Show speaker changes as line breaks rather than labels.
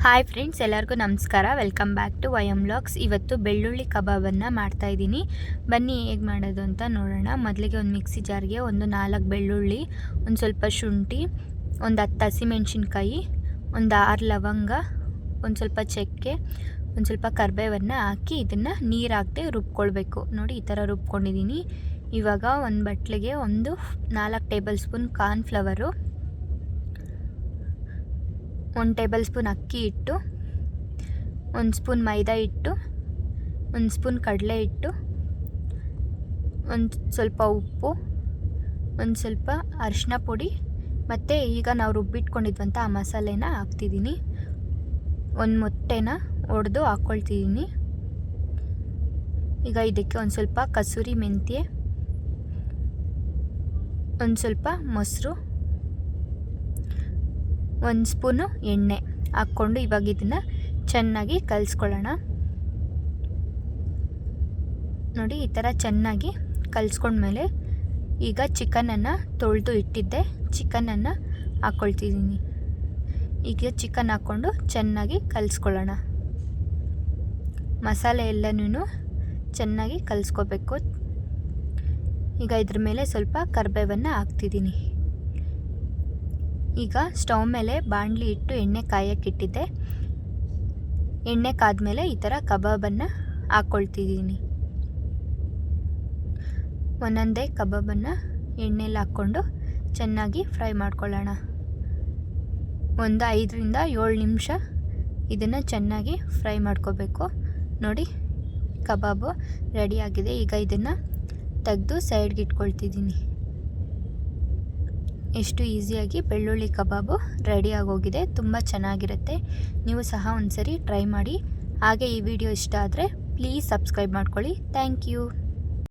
Hi friends, ಎಲ್ಲರಿಗೂ ನಮಸ್ಕಾರ. Welcome back to YM vlogs. ಇವತ್ತು ಬೆಳ್ಳುಳ್ಳಿ ಕಬಾಬನ್ನು ಮಾಡ್ತಾಯಿದ್ದೀನಿ. ಬನ್ನಿ ಹೇಗೆ ಮಾಡೋದು ಅಂತ ನೋಡೋಣ. ಮೊದಲಿಗೆ ಒಂದು ಮಿಕ್ಸಿ ಜಾರ್ಗೆ ಒಂದು 4 ಬೆಳ್ಳುಳ್ಳಿ, ಒಂದು ಸ್ವಲ್ಪ ಶುಂಠಿ, ಒಂದು 10 ಹಸಿಮೆಣ್ಸಿನ್ಕಾಯಿ, ಒಂದು 6 ಲವಂಗ, ಒಂದು ಸ್ವಲ್ಪ ಚಕ್ಕೆ, ಒಂದು ಸ್ವಲ್ಪ ಕರಿಬೇವನ್ನು ಹಾಕಿ ಇದನ್ನು ನೀರು ಹಾಕದೆ ರುಬ್ಕೊಳ್ಬೇಕು. ನೋಡಿ, ಈ ಥರ ರುಬ್ಕೊಂಡಿದ್ದೀನಿ. ಇವಾಗ ಒಂದು ಬಟ್ಲಿಗೆ ಒಂದು 4 table spoon cornflour, 1 table spoon ಅಕ್ಕಿ ಹಿಟ್ಟು, 1 ಸ್ಪೂನ್ ಮೈದಾ ಹಿಟ್ಟು, 1 ಸ್ಪೂನ್ ಕಡಲೆ ಹಿಟ್ಟು, ಒಂದು ಸ್ವಲ್ಪ ಉಪ್ಪು, ಒಂದು ಸ್ವಲ್ಪ ಅರಿಶಿನ ಪುಡಿ, ಮತ್ತು ಈಗ ನಾವು ರುಬ್ಬಿಟ್ಕೊಂಡಿದ್ವಂಥ ಆ ಮಸಾಲೆನ ಹಾಕ್ತಿದ್ದೀನಿ. ಒಂದು ಮೊಟ್ಟೆನ ಒಡೆದು ಹಾಕ್ಕೊಳ್ತಿದ್ದೀನಿ. ಈಗ ಇದಕ್ಕೆ ಒಂದು ಸ್ವಲ್ಪ ಕಸೂರಿ ಮೆಂತ್ಯೆ, ಒಂದು ಸ್ವಲ್ಪ ಮೊಸರು, 1 ಸ್ಪೂನು ಎಣ್ಣೆ ಹಾಕ್ಕೊಂಡು ಇವಾಗ ಇದನ್ನು ಚೆನ್ನಾಗಿ ಕಲಿಸ್ಕೊಳ್ಳೋಣ. ನೋಡಿ, ಈ ಥರ ಚೆನ್ನಾಗಿ ಕಲಿಸ್ಕೊಂಡ್ಮೇಲೆ ಈಗ ಚಿಕನನ್ನು ತೊಳೆದು ಇಟ್ಟಿದ್ದೆ, ಚಿಕನನ್ನು ಹಾಕ್ಕೊಳ್ತಿದ್ದೀನಿ. ಈಗ ಚಿಕನ್ ಹಾಕ್ಕೊಂಡು ಚೆನ್ನಾಗಿ ಕಲಿಸ್ಕೊಳ್ಳೋಣ. ಮಸಾಲೆ ಎಲ್ಲನೂ ಚೆನ್ನಾಗಿ ಕಲಿಸ್ಕೋಬೇಕು. ಈಗ ಇದ್ರ ಮೇಲೆ ಸ್ವಲ್ಪ ಕರಿಬೇವನ್ನು ಹಾಕ್ತಿದ್ದೀನಿ. ಈಗ ಸ್ಟವ್ ಮೇಲೆ ಬಾಣಲಿ ಇಟ್ಟು ಎಣ್ಣೆ ಕಾಯಕ್ಕಿಟ್ಟಿದ್ದೆ. ಎಣ್ಣೆ ಕಾದ್ಮೇಲೆ ಈ ಥರ ಕಬಾಬನ್ನು ಹಾಕ್ಕೊಳ್ತಿದ್ದೀನಿ. ಒಂದೊಂದೇ ಕಬಾಬನ್ನು ಎಣ್ಣೆಲಿ ಹಾಕ್ಕೊಂಡು ಚೆನ್ನಾಗಿ ಫ್ರೈ ಮಾಡ್ಕೊಳ್ಳೋಣ. ಒಂದು 5ರಿಂದ 7 ನಿಮಿಷ ಇದನ್ನು ಚೆನ್ನಾಗಿ ಫ್ರೈ ಮಾಡ್ಕೋಬೇಕು. ನೋಡಿ, ಕಬಾಬು ರೆಡಿಯಾಗಿದೆ. ಈಗ ಇದನ್ನು ತೆಗೆದು ಸೈಡ್ಗೆ ಇಟ್ಕೊಳ್ತಿದ್ದೀನಿ. ಎಷ್ಟು ಈಸಿಯಾಗಿ ಬೆಳ್ಳುಳ್ಳಿ ಕಬಾಬು ರೆಡಿಯಾಗೋಗಿದೆ. ತುಂಬ ಚೆನ್ನಾಗಿರುತ್ತೆ. ನೀವು ಸಹ ಒಂದ್ಸರಿ ಟ್ರೈ ಮಾಡಿ. ಹಾಗೆ ಈ ವಿಡಿಯೋ ಇಷ್ಟ ಆದರೆ ಪ್ಲೀಸ್ ಸಬ್ಸ್ಕ್ರೈಬ್ ಮಾಡ್ಕೊಳ್ಳಿ. Thank you.